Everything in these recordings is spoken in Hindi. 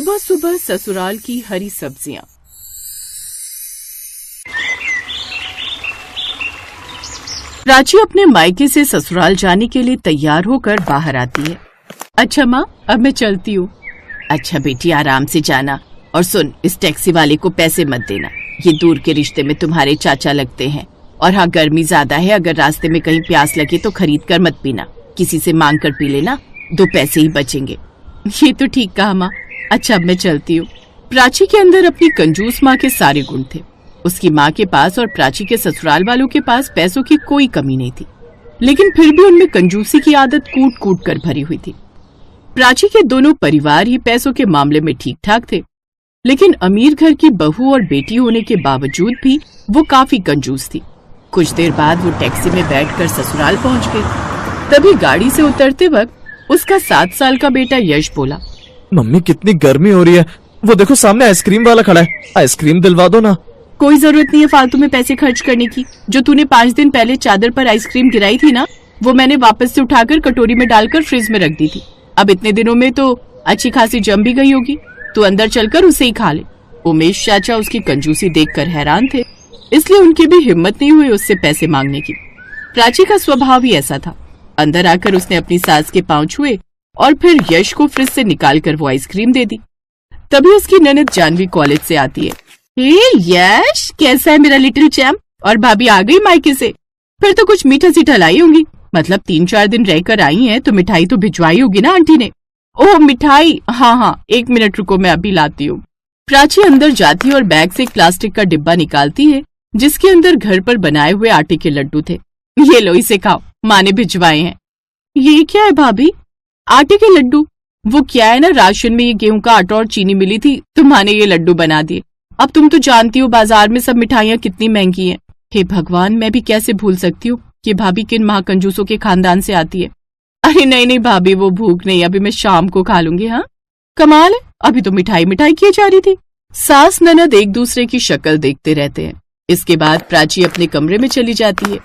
सुबह सुबह ससुराल की हरी सब्जियां। प्राची अपने मायके से ससुराल जाने के लिए तैयार होकर बाहर आती है। अच्छा माँ, अब मैं चलती हूँ। अच्छा बेटी, आराम से जाना। और सुन, इस टैक्सी वाले को पैसे मत देना, ये दूर के रिश्ते में तुम्हारे चाचा लगते हैं। और हाँ, गर्मी ज्यादा है, अगर रास्ते में कहीं प्यास लगे तो खरीद कर मत पीना, किसी से मांग कर पी लेना, 2 पैसे ही बचेंगे। ये तो ठीक कहा माँ। अच्छा, अब मैं चलती हूँ। प्राची के अंदर अपनी कंजूस माँ के सारे गुण थे। उसकी माँ के पास और प्राची के ससुराल वालों के पास पैसों की कोई कमी नहीं थी, लेकिन फिर भी उनमें कंजूसी की आदत कूट कूट कर भरी हुई थी। प्राची के दोनों परिवार ही पैसों के मामले में ठीक ठाक थे, लेकिन अमीर घर की बहू और बेटी होने के बावजूद भी वो काफी कंजूस थी। कुछ देर बाद वो टैक्सी में बैठकर ससुराल पहुंच गई। तभी गाड़ी से उतरते वक्त उसका 7 साल का बेटा यश बोला, मम्मी कितनी गर्मी हो रही है, वो देखो सामने आइसक्रीम वाला खड़ा है, आइसक्रीम दिलवा दो ना। कोई जरूरत नहीं है फालतू में पैसे खर्च करने की। जो तूने 5 दिन पहले चादर पर आइसक्रीम गिराई थी ना, वो मैंने वापस से उठाकर कटोरी में डालकर फ्रिज में रख दी थी। अब इतने दिनों में तो अच्छी खासी जम भी गई होगी, तू अंदर चलकर उसे ही खा ले। उमेश चाचा उसकी कंजूसी देखकर हैरान थे, इसलिए उनकी भी हिम्मत नहीं हुई उससे पैसे मांगने की। प्राची का स्वभाव ही ऐसा था। अंदर आकर उसने अपनी सास के पांव छुए और फिर यश को फ्रिज से निकालकर वो आइसक्रीम दे दी। तभी उसकी ननद जानवी कॉलेज से आती है। हे यश, कैसा है मेरा लिटिल चैम्प? और भाभी आ गई मायके से? फिर तो कुछ मीठा सीठा लाई होंगी, मतलब 3-4 दिन रहकर आई हैं तो मिठाई तो भिजवाई होगी ना आंटी ने। ओह मिठाई, हाँ, 1 मिनट रुको, मैं अभी लाती हूँ। प्राची अंदर जाती है और बैग से एक प्लास्टिक का डिब्बा निकालती है जिसके अंदर घर पर बनाए हुए आटे के लड्डू थे। ये लो, इसे खाओ, माँ ने भिजवाए हैं। ये क्या है भाभी? आटे के लड्डू? वो क्या है ना, राशन में ये गेहूं का आटा और चीनी मिली थी तो माँ ने ये लड्डू बना दिए। अब तुम तो जानती हो बाजार में सब मिठाइयाँ कितनी महंगी हैं। हे भगवान, मैं भी कैसे भूल सकती हूँ कि भाभी किन महाकंजूसों के खानदान से आती है। अरे नहीं भाभी, वो भूख नहीं, अभी मैं शाम को खा लूंगी। हाँ, कमाल है, अभी तो मिठाई किए जा रही थी। सास ननद एक दूसरे की शक्ल देखते रहते हैं। इसके बाद प्राची अपने कमरे में चली जाती है।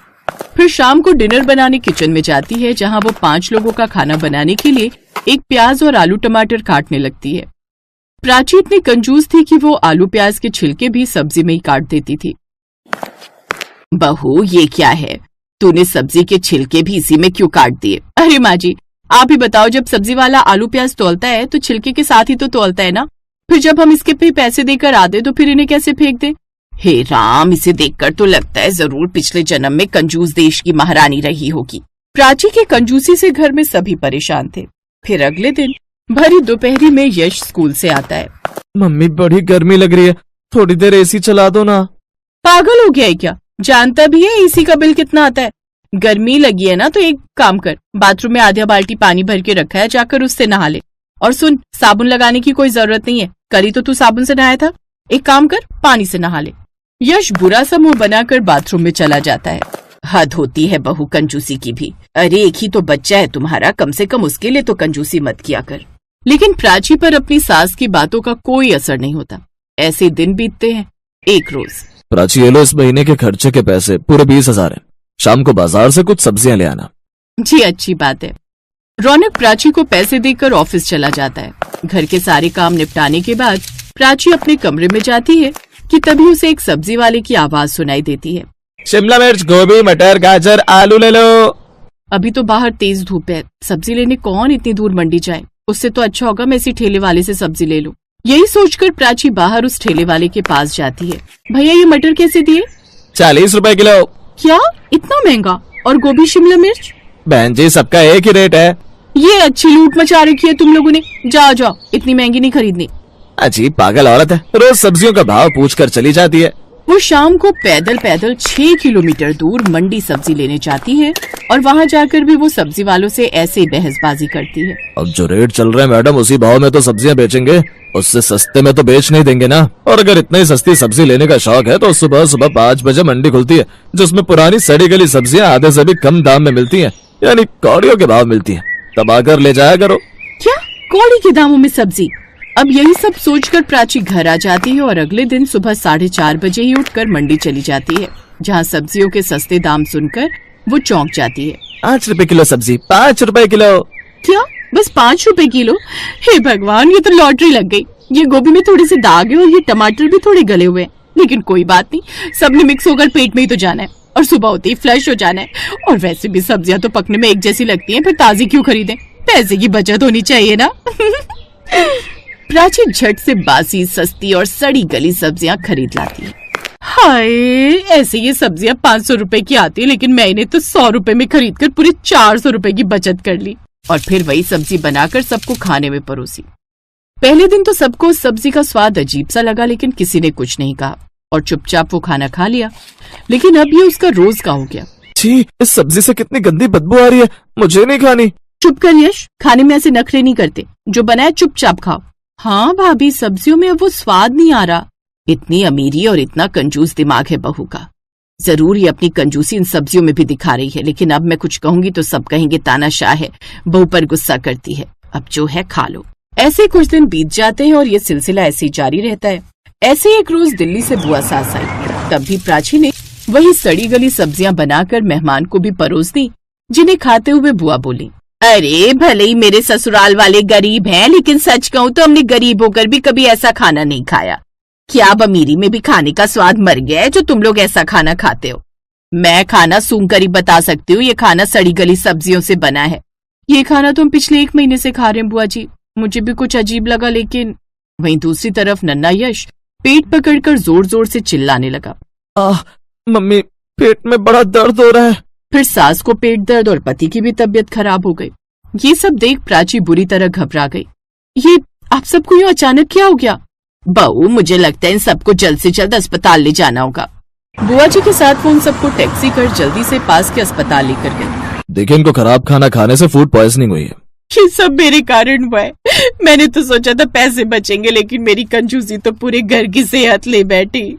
फिर शाम को डिनर बनाने किचन में जाती है, जहाँ वो 5 लोगों का खाना बनाने के लिए एक प्याज और आलू टमाटर काटने लगती है। प्राची इतनी कंजूस थी कि वो आलू प्याज के छिलके भी सब्जी में ही काट देती थी। बहू, ये क्या है? तूने सब्जी के छिलके भी इसी में क्यों काट दिए? अरे माँ जी, आप ही बताओ, जब सब्जी वाला आलू प्याज तोलता है तो छिलके के साथ ही तो तोलता है ना। फिर जब हम इसके पे पैसे देकर आते तो फिर इन्हें कैसे फेंक दे? हे राम, इसे देखकर तो लगता है जरूर पिछले जन्म में कंजूस देश की महारानी रही होगी। प्राची के कंजूसी से घर में सभी परेशान थे। फिर अगले दिन भरी दोपहरी में यश स्कूल से आता है। मम्मी बड़ी गर्मी लग रही है, थोड़ी देर एसी चला दो ना। पागल हो गया है क्या? जानता भी है एसी का बिल कितना आता है? गर्मी लगी है ना तो एक काम कर, बाथरूम में आधा बाल्टी पानी भर के रखा है, जाकर उससे नहा ले। और सुन, साबुन लगाने की कोई जरूरत नहीं है, कल ही तो तू साबुन से नहाया था। एक काम कर, पानी से नहा ले। यश बुरा सा मुंह बनाकर बाथरूम में चला जाता है। हद होती है बहू कंजूसी की भी। अरे एक ही तो बच्चा है तुम्हारा, कम से कम उसके लिए तो कंजूसी मत किया कर। लेकिन प्राची पर अपनी सास की बातों का कोई असर नहीं होता। ऐसे दिन बीतते हैं। एक रोज, प्राची, ये लो इस महीने के खर्चे के पैसे, पूरे 20,000 है। शाम को बाजार से कुछ सब्जियां ले आना। जी अच्छी बात है। रौनक प्राची को पैसे देकर ऑफिस चला जाता है। घर के सारे काम निपटाने के बाद प्राची अपने कमरे में जाती है कि तभी उसे एक सब्जी वाले की आवाज सुनाई देती है। शिमला मिर्च, गोभी, मटर, गाजर, आलू ले लो। अभी तो बाहर तेज धूप है, सब्जी लेने कौन इतनी दूर मंडी जाए? उससे तो अच्छा होगा मैं इसी ठेले वाले से सब्जी ले लूं। यही सोचकर प्राची बाहर उस ठेले वाले के पास जाती है। भैया, ये मटर कैसे दिए? 40 रुपए किलो। क्या, इतना महंगा? और गोभी शिमला मिर्च? बहन जी, सबका एक ही रेट है। ये अच्छी लूट मचा रखी है तुम लोगों ने। जाओ, इतनी महंगी नहीं खरीदनी। अजीब पागल औरत है, रोज सब्जियों का भाव पूछकर चली जाती है। वो शाम को पैदल 6 किलोमीटर दूर मंडी सब्जी लेने जाती है और वहाँ जाकर भी वो सब्जी वालों से ऐसे ही बहसबाजी करती है। अब जो रेट चल रहे हैं मैडम, उसी भाव में तो सब्जियां बेचेंगे, उससे सस्ते में तो बेच नहीं देंगे ना। और अगर इतनी सस्ती सब्जी लेने का शौक है तो सुबह 5 बजे मंडी खुलती है, जिसमें पुरानी सड़ी गली सब्जियां आधे से भी कम दाम में मिलती है, यानी कौड़ियों के भाव मिलती है। तब आकर ले जाया करो। क्या, कौड़ी के दामों में सब्जी? अब यही सब सोचकर प्राची घर आ जाती है और अगले दिन सुबह 4:30 बजे ही उठकर मंडी चली जाती है, जहाँ सब्जियों के सस्ते दाम सुनकर वो चौंक जाती है। 5 रुपए किलो सब्जी, 5 रुपए किलो। क्या, बस 5 रुपए किलो? हे भगवान, ये तो लॉटरी लग गई। ये गोभी में थोड़े से दाग है और ये टमाटर भी थोड़े गले हुए हैं, लेकिन कोई बात नहीं, सबने मिक्स होकर पेट में ही तो जाना है और सुबह होते ही फ्लश हो जाना है। और वैसे भी सब्जियां तो पकने में एक जैसी लगती हैं, फिर ताजी क्यों खरीदें, पैसे की बचत होनी चाहिए ना। प्राची झट से बासी, सस्ती और सड़ी गली सब्जियां खरीद लाती है। हाय, ऐसे ये सब्जियां 500 रुपए की आती है, लेकिन मैंने तो 100 रुपए में खरीद कर पूरे 400 रुपए की बचत कर ली और फिर वही सब्जी बनाकर सबको खाने में परोसी। पहले दिन तो सबको उस सब्जी का स्वाद अजीब सा लगा, लेकिन किसी ने कुछ नहीं कहा और चुपचाप वो खाना खा लिया। लेकिन अब ये उसका रोज का हो गया। छी, इस सब्जी से कितनी गंदी बदबू आ रही है, मुझे नहीं खानी। चुप कर यश, खाने में ऐसे नखरे नहीं करते, जो बनाए चुपचाप खाओ। हाँ भाभी, सब्जियों में अब वो स्वाद नहीं आ रहा। इतनी अमीरी और इतना कंजूस दिमाग है बहू का। जरूर ये अपनी कंजूसी इन सब्जियों में भी दिखा रही है, लेकिन अब मैं कुछ कहूंगी तो सब कहेंगे तानाशाह है, बहू पर गुस्सा करती है। अब जो है खा लो। ऐसे कुछ दिन बीत जाते हैं और ये सिलसिला ऐसे ही जारी रहता है। ऐसे एक रोज दिल्ली से बुआ सास आई। तब भी प्राची ने वही सड़ी गली सब्जियां बनाकर मेहमान को भी परोस दी, जिन्हें खाते हुए बुआ बोली, अरे भले ही मेरे ससुराल वाले गरीब हैं, लेकिन सच कहूँ तो हमने गरीब होकर भी कभी ऐसा खाना नहीं खाया। क्या अब अमीरी में भी खाने का स्वाद मर गया है जो तुम लोग ऐसा खाना खाते हो? मैं खाना सूंघ कर ही बता सकती हूँ, ये खाना सड़ी गली सब्जियों से बना है। ये खाना तो हम पिछले 1 महीने से खा रहे हैं बुआ जी। मुझे भी कुछ अजीब लगा, लेकिन वहीं दूसरी तरफ नन्ना यश पेट पकड़कर जोर जोर से चिल्लाने लगा, मम्मी, पेट में बड़ा दर्द हो रहा है। फिर सास को पेट दर्द और पति की भी तबीयत खराब हो गई। ये सब देख प्राची बुरी तरह घबरा गई। ये आप सबको यूं अचानक क्या हो गया? बहू, मुझे लगता है इन सबको जल्द से जल्द अस्पताल ले जाना होगा। बुआ जी के साथ वो उन सबको टैक्सी कर जल्दी से पास के अस्पताल लेकर गए। देखिए, इनको खराब खाना खाने से फूड पॉइजनिंग हुई है। ये सब मेरे कारण हुआ है। मैंने तो सोचा था पैसे बचेंगे, लेकिन मेरी कंजूसी तो पूरे घर की सेहत ले बैठी।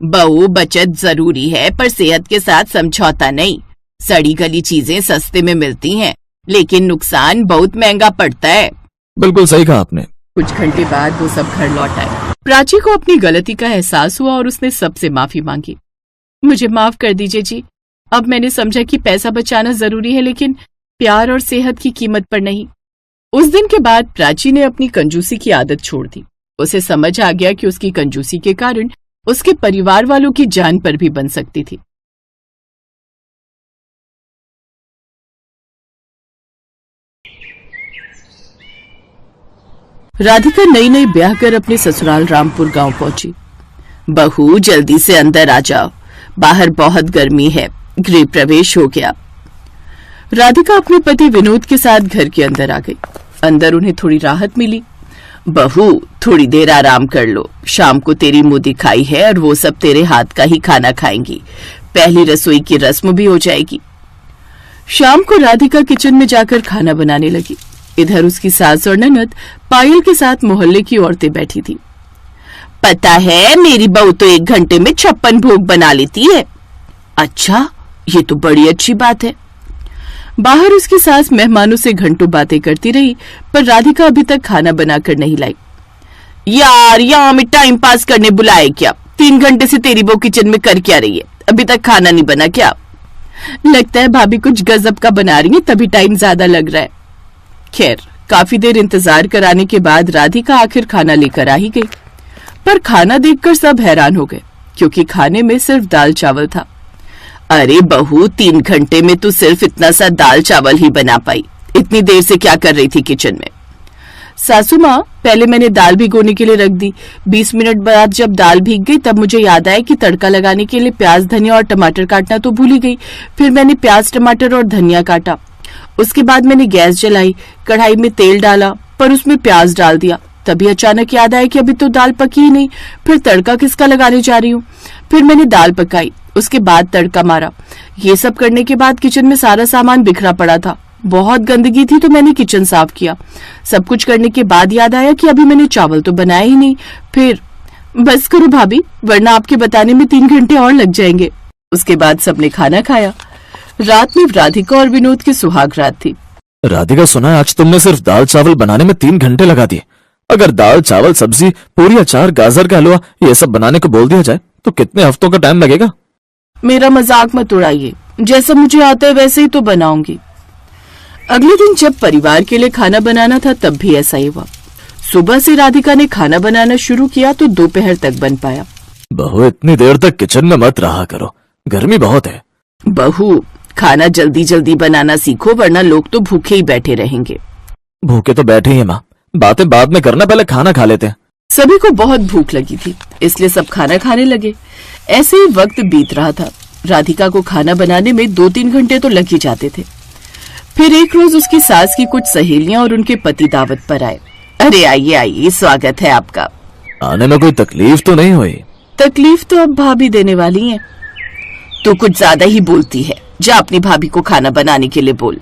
बहू, बचत जरूरी है, पर सेहत के साथ समझौता नहीं। सड़ी गली चीजें सस्ते में मिलती हैं, लेकिन नुकसान बहुत महंगा पड़ता है। बिल्कुल सही कहा आपने। कुछ घंटे बाद वो सब घर लौट आए। प्राची को अपनी गलती का एहसास हुआ और उसने सबसे माफी मांगी। मुझे माफ कर दीजिए जी। अब मैंने समझा कि पैसा बचाना जरूरी है, लेकिन प्यार और सेहत की कीमत पर नहीं। उस दिन के बाद प्राची ने अपनी कंजूसी की आदत छोड़ दी। उसे समझ आ गया कि उसकी कंजूसी के कारण उसके परिवार वालों की जान पर भी बन सकती थी। राधिका नई नई ब्याह कर अपने ससुराल रामपुर गांव पहुंची। बहू, जल्दी से अंदर आ जाओ, बाहर बहुत गर्मी है, गृह प्रवेश हो गया। राधिका अपने पति विनोद के साथ घर के अंदर आ गई। अंदर उन्हें थोड़ी राहत मिली। बहू, थोड़ी देर आराम कर लो, शाम को तेरी मुंह दिखाई है और वो सब तेरे हाथ का ही खाना खाएंगी। पहली रसोई की रस्म भी हो जाएगी। शाम को राधिका किचन में जाकर खाना बनाने लगी। इधर उसकी सास और ननद पायल के साथ मोहल्ले की औरतें बैठी थी। पता है, मेरी बहू तो 1 घंटे में 56 भोग बना लेती है। अच्छा, ये तो बड़ी अच्छी बात है। बाहर उसकी सास मेहमानों से घंटों बातें करती रही, पर राधिका अभी तक खाना बनाकर नहीं लाई। यार, यहाँ में टाइम पास करने बुलाए क्या? 3 घंटे से तेरी बहू किचन में कर क्या रही है? अभी तक खाना नहीं बना क्या? लगता है भाभी कुछ गजब का बना रही है, तभी टाइम ज्यादा लग रहा है। खैर, काफी देर इंतजार कराने के बाद राधिका आखिर खाना लेकर आ ही गई। पर खाना देखकर सब हैरान हो गए, क्योंकि खाने में सिर्फ दाल चावल था। अरे बहू, 3 घंटे में तू सिर्फ इतना सा दाल चावल ही बना पाई। इतनी देर से क्या कर रही थी किचन में? सासू माँ, पहले मैंने दाल भिगोने के लिए रख दी। 20 मिनट बाद जब दाल भीग गई तब मुझे याद आया कि तड़का लगाने के लिए प्याज, धनिया और टमाटर काटना तो भूल ही गई। फिर मैंने प्याज, टमाटर और धनिया काटा। उसके बाद मैंने गैस जलाई, कढ़ाई में तेल डाला, पर उसमें प्याज डाल दिया। तभी अचानक याद आया कि अभी तो दाल पकी ही नहीं, फिर तड़का किसका लगाने जा रही हूँ। फिर मैंने दाल पकाई, उसके बाद तड़का मारा। ये सब करने के बाद किचन में सारा सामान बिखरा पड़ा था। बहुत गंदगी थी तो मैंने किचन साफ किया। सब कुछ करने के बाद याद आया कि अभी मैंने चावल तो बनाया ही नहीं। फिर बस करो भाभी, वरना आपके बताने में 3 घंटे और लग जाएंगे। उसके बाद सबने खाना खाया। रात में राधिका और विनोद की सुहाग रात थी। राधिका, सुना है आज तुमने सिर्फ दाल चावल बनाने में 3 घंटे लगा दिए। अगर दाल चावल सब्जी पूरी अचार गाजर का हलवा ये सब बनाने को बोल दिया जाए तो कितने हफ्तों का टाइम लगेगा? मेरा मजाक मत उड़ाइए, जैसा मुझे आता है वैसे ही तो बनाऊंगी। अगले दिन जब परिवार के लिए खाना बनाना था तब भी ऐसा ही हुआ। सुबह से राधिका ने खाना बनाना शुरू किया तो दोपहर तक बन पाया। बहू, इतनी देर तक किचन में मत रहा करो, गर्मी बहुत है। बहू, खाना जल्दी जल्दी बनाना सीखो वरना लोग तो भूखे ही बैठे रहेंगे। भूखे तो बैठे ही हैं माँ, बातें बाद में करना, पहले खाना खा लेते हैं। सभी को बहुत भूख लगी थी इसलिए सब खाना खाने लगे। ऐसे ही वक्त बीत रहा था। राधिका को खाना बनाने में 2-3 घंटे तो लग ही जाते थे। फिर एक रोज उसकी सास की कुछ सहेलियां और उनके पति दावत पर आए। अरे आइए आइए, स्वागत है आपका। आने में कोई तकलीफ तो नहीं हुई? तकलीफ तो अब भाभी देने वाली हैं। तू कुछ ज्यादा ही बोलती है, जा अपनी भाभी को खाना बनाने के लिए बोल।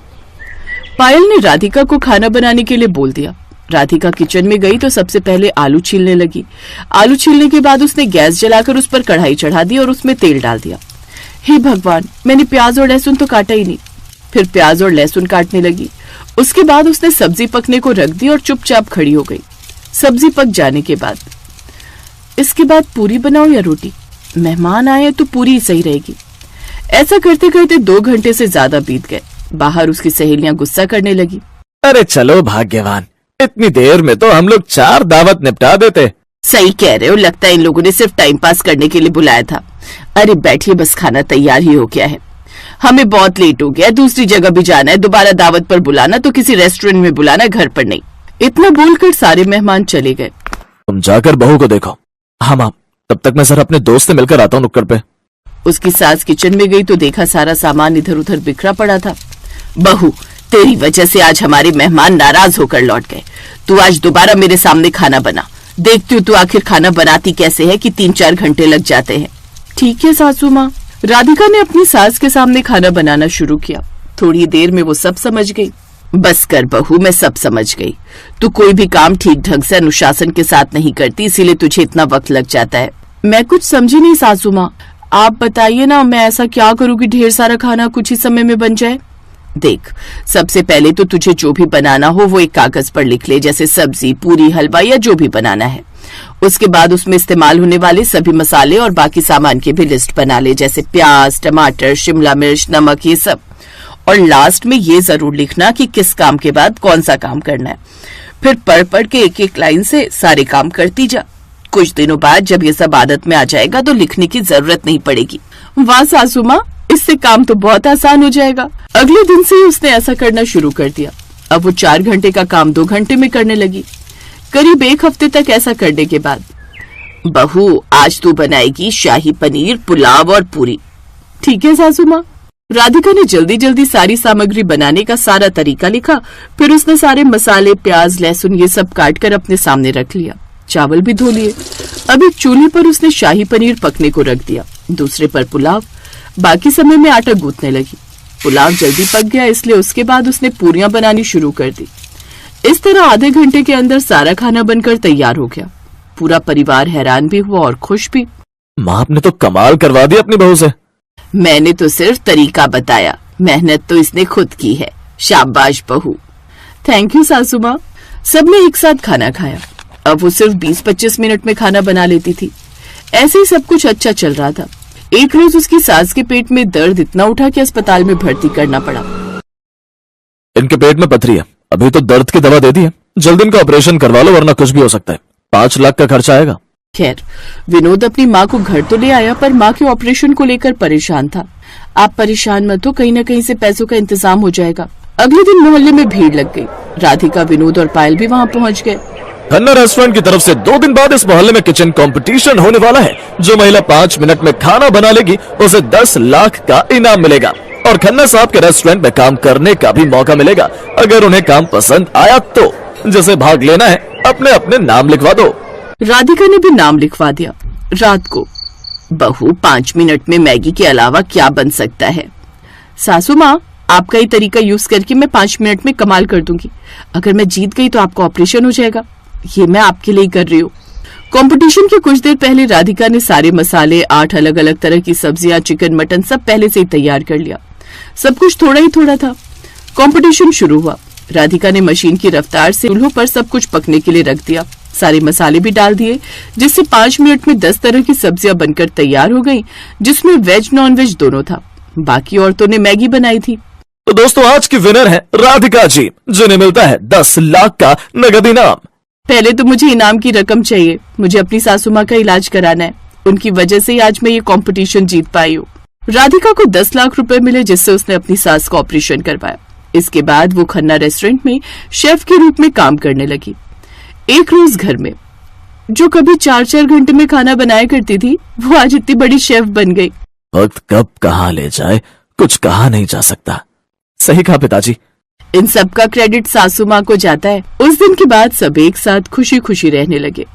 पायल ने राधिका को खाना बनाने के लिए बोल दिया। राधिका किचन में गई तो सबसे पहले आलू छीलने लगी। आलू छीलने के बाद उसने गैस जलाकर उस पर कढ़ाई चढ़ा दी और उसमें तेल डाल दिया। हे भगवान, मैंने प्याज और लहसुन तो काटा ही नहीं। फिर प्याज और लहसुन काटने लगी। उसके बाद उसने सब्जी पकने को रख दी और चुपचाप खड़ी हो गई। सब्जी पक जाने के बाद इसके बाद पूरी बनाओ या रोटी? मेहमान आए तो पूरी ही सही रहेगी। ऐसा करते करते 2 घंटे से ज्यादा बीत गए। बाहर उसकी सहेलियां गुस्सा करने लगी। अरे चलो भाग्यवान, इतनी देर में तो हम लोग 4 दावत निपटा देते। सही कह रहे हो, लगता है इन लोगों ने सिर्फ टाइम पास करने के लिए बुलाया था। अरे बैठिए, बस खाना तैयार ही हो गया है। हमें बहुत लेट हो गया, दूसरी जगह भी जाना है। दोबारा दावत पर बुलाना तो किसी रेस्टोरेंट में बुलाना, घर पर नहीं। इतना बोलकर सारे मेहमान चले गए। तुम जाकर बहू को देखो। हाँ माँ, तब तक मैं सर अपने दोस्त से मिलकर आता हूँ नुक्कड़ पे। उसकी सास किचन में गई तो देखा सारा सामान इधर उधर बिखरा पड़ा था। बहू, तेरी वजह से आज हमारे मेहमान नाराज होकर लौट गए। तू आज दोबारा मेरे सामने खाना बना। देखती हूँ तू आखिर खाना बनाती कैसे है कि 3-4 घंटे लग जाते हैं। ठीक है सासू माँ। राधिका ने अपनी सास के सामने खाना बनाना शुरू किया। थोड़ी देर में वो सब समझ गई। बस कर बहू, मैं सब समझ गई। तू कोई भी काम ठीक ढंग से अनुशासन के साथ नहीं करती, इसीलिए तुझे इतना वक्त लग जाता है। मैं कुछ समझी नहीं सासू माँ, आप बताइए ना, मैं ऐसा क्या करूँ कि ढेर सारा खाना कुछ ही समय में बन जाए? देख, सबसे पहले तो तुझे जो भी बनाना हो वो एक कागज पर लिख ले, जैसे सब्जी, पूरी, हलवा या जो भी बनाना है। उसके बाद उसमें इस्तेमाल होने वाले सभी मसाले और बाकी सामान की भी लिस्ट बना ले, जैसे प्याज, टमाटर, शिमला मिर्च, नमक, ये सब। और लास्ट में ये जरूर लिखना कि किस काम के बाद कौन सा काम करना है। फिर पढ़ पढ़ के एक एक लाइन से सारे काम करती जा। कुछ दिनों बाद जब ये सब आदत में आ जाएगा तो लिखने की जरूरत नहीं पड़ेगी। वाह सासू माँ, इससे काम तो बहुत आसान हो जाएगा। अगले दिन से ही उसने ऐसा करना शुरू कर दिया। अब वो 4 घंटे का काम 2 घंटे में करने लगी। करीब 1 हफ्ते तक ऐसा करने के बाद, बहू आज तू बनाएगी शाही पनीर, पुलाव और पूरी। ठीक है सासू माँ। राधिका ने जल्दी जल्दी सारी सामग्री बनाने का सारा तरीका लिखा। फिर उसने सारे मसाले, प्याज, लहसुन ये सब काट कर अपने सामने रख लिया। चावल भी धो लिए। अब एक चूल्हे पर उसने शाही पनीर पकने को रख दिया, दूसरे पर पुलाव। बाकी समय में आटा गूंथने लगी। पुलाव जल्दी पक गया, इसलिए उसके बाद उसने पूरियां बनानी शुरू कर दी। इस तरह आधे घंटे के अंदर सारा खाना बनकर तैयार हो गया। पूरा परिवार हैरान भी हुआ और खुश भी। माँ, आपने तो कमाल करवा दिया अपनी बहू से। मैंने तो सिर्फ तरीका बताया, मेहनत तो इसने खुद की है। शाबाश बहू। थैंक यू सासू माँ। सबने एक साथ खाना खाया। अब वो सिर्फ 20-25 मिनट में खाना बना लेती थी। ऐसे ही सब कुछ अच्छा चल रहा था। एक रोज उसकी सास के पेट में दर्द इतना उठा कि अस्पताल में भर्ती करना पड़ा। इनके पेट में पथरी है, अभी तो दर्द की दवा दे दी है। जल्दी इनका ऑपरेशन करवा लो वरना कुछ भी हो सकता है। 5 लाख का खर्चा आएगा। खैर, विनोद अपनी माँ को घर तो ले आया पर माँ के ऑपरेशन को लेकर परेशान था। आप परेशान मत हो, कहीं न कहीं से पैसों का इंतजाम हो जाएगा। अगले दिन मोहल्ले में भीड़ लग गई। राधिका, विनोद और पायल भी वहाँ पहुँच गए। खन्ना रेस्टोरेंट की तरफ से 2 दिन बाद इस मोहल्ले में किचन कंपटीशन होने वाला है। जो महिला 5 मिनट में खाना बना लेगी उसे 10 लाख का इनाम मिलेगा और खन्ना साहब के रेस्टोरेंट में काम करने का भी मौका मिलेगा। अगर उन्हें काम पसंद आया तो जिसे भाग लेना है अपने अपने नाम लिखवा दो। राधिका ने भी नाम लिखवा दिया। रात को, बहू 5 मिनट में मैगी के अलावा क्या बन सकता है? सासू माँ, आपका ही तरीका यूज करके मैं 5 मिनट में कमाल कर दूंगी। अगर मैं जीत गई तो आपका ऑपरेशन हो जाएगा। ये मैं आपके लिए कर रही हूँ। कंपटीशन के कुछ देर पहले राधिका ने सारे मसाले, 8 अलग अलग तरह की सब्जियां, चिकन, मटन सब पहले से ही तैयार कर लिया। सब कुछ थोड़ा ही थोड़ा था। कंपटीशन शुरू हुआ। राधिका ने मशीन की रफ्तार से चूल्हों पर सब कुछ पकने के लिए रख दिया। सारे मसाले भी डाल दिए, जिससे 5 मिनट में 10 तरह की सब्जियां बनकर तैयार हो गईं, जिसमें वेज नॉन वेज दोनों था। बाकी औरतों ने मैगी बनाई थी। तो दोस्तों आज की विनर है राधिका जी, जिन्हें मिलता है 10 लाख का नगद इनाम। पहले तो मुझे इनाम की रकम चाहिए। मुझे अपनी सासू माँ का इलाज कराना है। उनकी वजह से ही आज मैं ये कंपटीशन जीत पाई हूँ। राधिका को 10 लाख रुपए मिले, जिससे उसने अपनी सास का ऑपरेशन करवाया। इसके बाद वो खन्ना रेस्टोरेंट में शेफ के रूप में काम करने लगी। एक रोज घर में जो कभी 4-4 घंटे में खाना बनाया करती थी, वो आज इतनी बड़ी शेफ बन गई। वक्त कब कहाँ ले जाए कुछ कहा नहीं जा सकता। सही कहा पिताजी। इन सब का क्रेडिट सासू माँ को जाता है। उस दिन के बाद सब एक साथ खुशी खुशी रहने लगे।